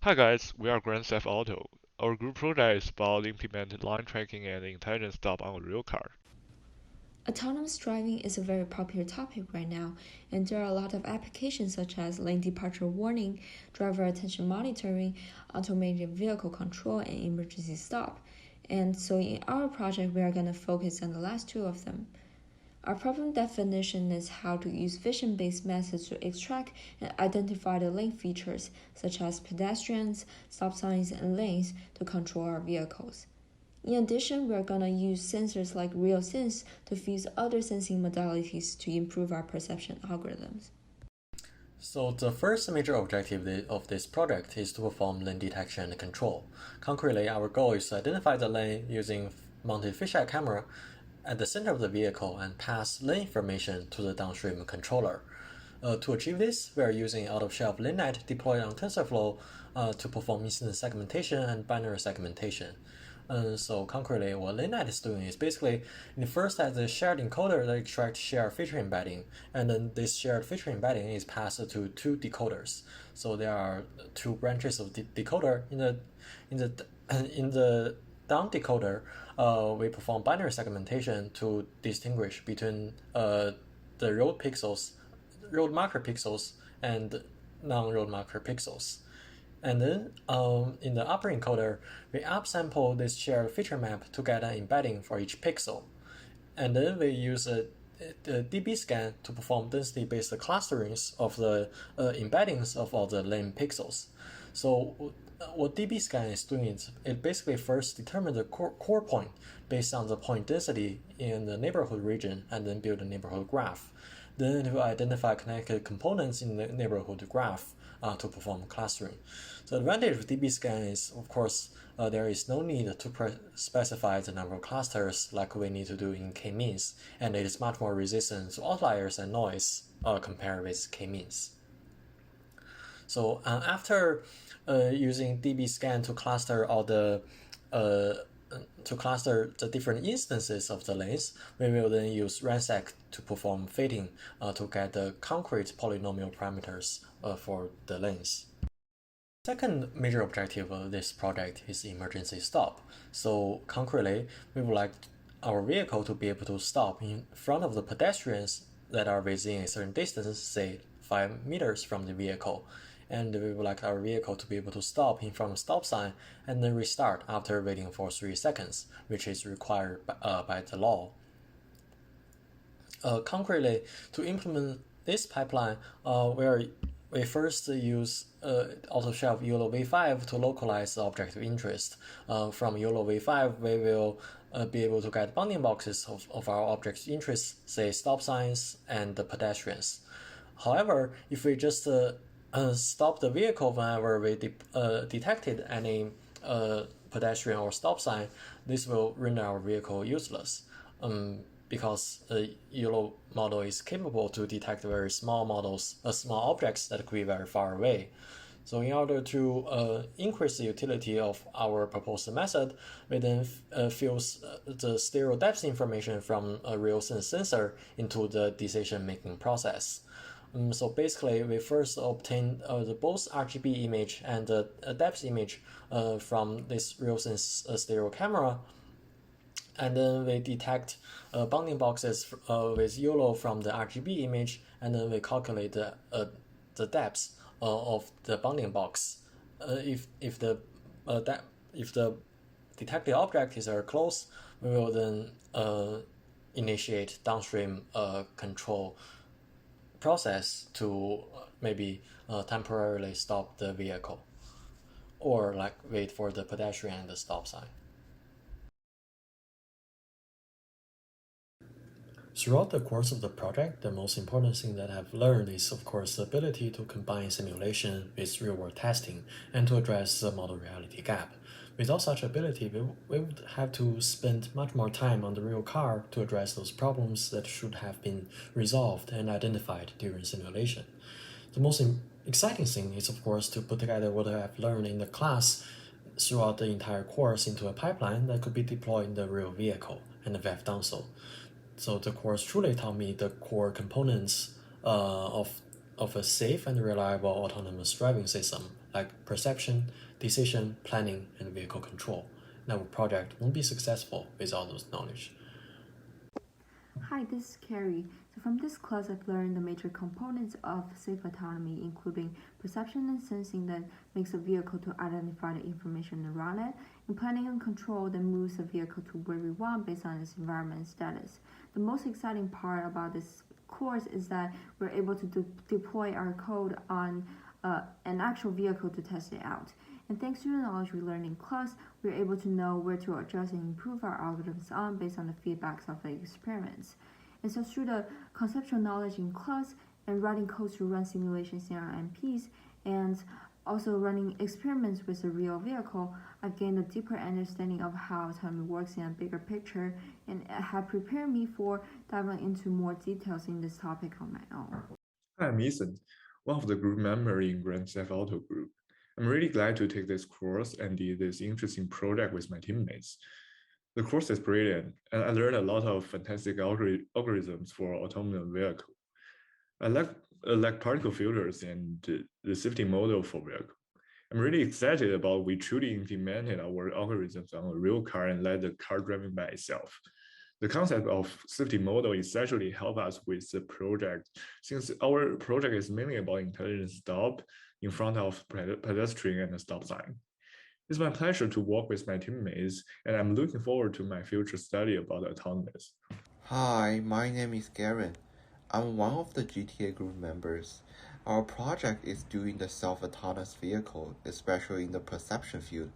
Hi guys, we are Grand Theft Auto. Our group project is about implementing line tracking and intelligent stop on a real car. Autonomous driving is a very popular topic right now, and there are a lot of applications such as lane departure warning, driver attention monitoring, automated vehicle control, and emergency stop. And so in our project, we are going to focus on the last two of them. Our problem definition is how to use vision-based methods to extract and identify the lane features, such as pedestrians, stop signs, and lanes, to control our vehicles. In addition, we're going to use sensors like RealSense to fuse other sensing modalities to improve our perception algorithms. So the first major objective of this project is to perform lane detection and control. Concretely, our goal is to identify the lane using mounted fisheye camera at the center of the vehicle and pass lane information to the downstream controller. To achieve this, we are using off-the-shelf lane net deployed on TensorFlow to perform instance segmentation and binary segmentation. So concretely, what LaneNet is doing is basically it first has a shared encoder that extracts shared feature embedding, and then this shared feature embedding is passed to two decoders. So there are two branches of decoder. In the down decoder, we perform binary segmentation to distinguish between the road marker pixels, and non-road marker pixels. And then in the upper encoder, we upsample this shared feature map to get an embedding for each pixel. And then we use a dB scan to perform density-based clusterings of the embeddings of all the lane pixels. So what dB scan is doing is it basically first determines the core point based on the point density in the neighborhood region and then build a neighborhood graph. Then it will identify connected components in the neighborhood graph to perform clustering. So the advantage of dB scan is, of course, there is no need to specify the number of clusters like we need to do in k-means, and it is much more resistant to outliers and noise compared with k-means. So after using dB scan to cluster all the different instances of the lanes, we will then use RANSAC to perform fitting to get the concrete polynomial parameters for the lanes. Second major objective of this project is emergency stop. So concretely, we would like our vehicle to be able to stop in front of the pedestrians that are within a certain distance, say 5 meters from the vehicle. And we would like our vehicle to be able to stop in front of a stop sign and then restart after waiting for 3 seconds, which is required by the law. Concretely, to implement this pipeline, we first use off-the-shelf YOLO v5 to localize the object of interest. From YOLO v5, we will be able to get bounding boxes of our object of interest, say stop signs and the pedestrians. However, if we just stop the vehicle whenever we detected any pedestrian or stop sign, this will render our vehicle useless. Because the YOLO model is capable to detect very small objects that could be very far away. So in order to increase the utility of our proposed method, we then fuse the stereo depth information from a RealSense sensor into the decision-making process. So basically, we first obtain both RGB image and the depth image from this RealSense stereo camera, and then we detect bounding boxes with YOLO from the RGB image, and then we calculate the depth of the bounding box. If the detected object is very close, we will then initiate downstream control process to maybe temporarily stop the vehicle, or like wait for the pedestrian and the stop sign. Throughout the course of the project, the most important thing that I've learned is, of course, the ability to combine simulation with real-world testing and to address the model reality gap. Without such ability, we would have to spend much more time on the real car to address those problems that should have been resolved and identified during simulation. The most exciting thing is, of course, to put together what I've learned in the class throughout the entire course into a pipeline that could be deployed in the real vehicle, and we have done so. So the course truly taught me the core components of a safe and reliable autonomous driving system like perception, decision, planning, and vehicle control. And our project won't be successful without those knowledge. Hi, this is Carrie. So from this class, I've learned the major components of safe autonomy, including perception and sensing that makes a vehicle to identify the information around it, and planning and control that moves the vehicle to where we want based on its environment status. The most exciting part about this course is that we're able to deploy our code on an actual vehicle to test it out. And thanks to the knowledge we learned in class, we're able to know where to adjust and improve our algorithms on based on the feedbacks of the experiments. And so through the conceptual knowledge in class and writing code to run simulations in our MPs and also running experiments with a real vehicle, I've gained a deeper understanding of how autonomy works in a bigger picture and have prepared me for diving into more details in this topic on my own. Hi, I'm Ethan, one of the group members in Grand Theft Auto group. I'm really glad to take this course and do this interesting project with my teammates. The course is brilliant, and I learned a lot of fantastic algorithms for autonomous vehicle. I like particle filters and the safety model for vehicle. I'm really excited about we truly implemented our algorithms on a real car and let the car driving by itself. The concept of safety model essentially help us with the project, since our project is mainly about intelligent stop in front of pedestrian and a stop sign. It's my pleasure to work with my teammates, and I'm looking forward to my future study about autonomous. Hi, my name is Garen. I'm one of the GTA group members. Our project is doing the self-autonomous vehicle, especially in the perception field.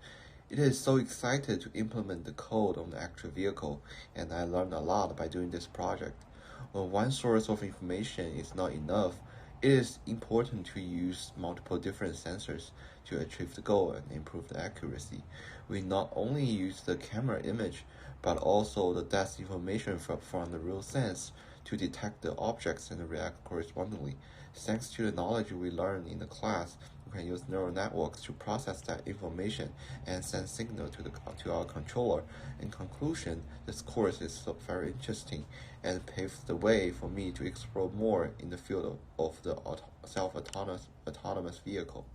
It is so excited to implement the code on the actual vehicle, and I learned a lot by doing this project. When one source of information is not enough, it is important to use multiple different sensors to achieve the goal and improve the accuracy. We not only use the camera image, but also the depth information from the real sense to detect the objects and react correspondingly. Thanks to the knowledge we learned in the class, we can use neural networks to process that information and send signal to our controller. In conclusion, this course is very interesting and paves the way for me to explore more in the field of the self-autonomous vehicle.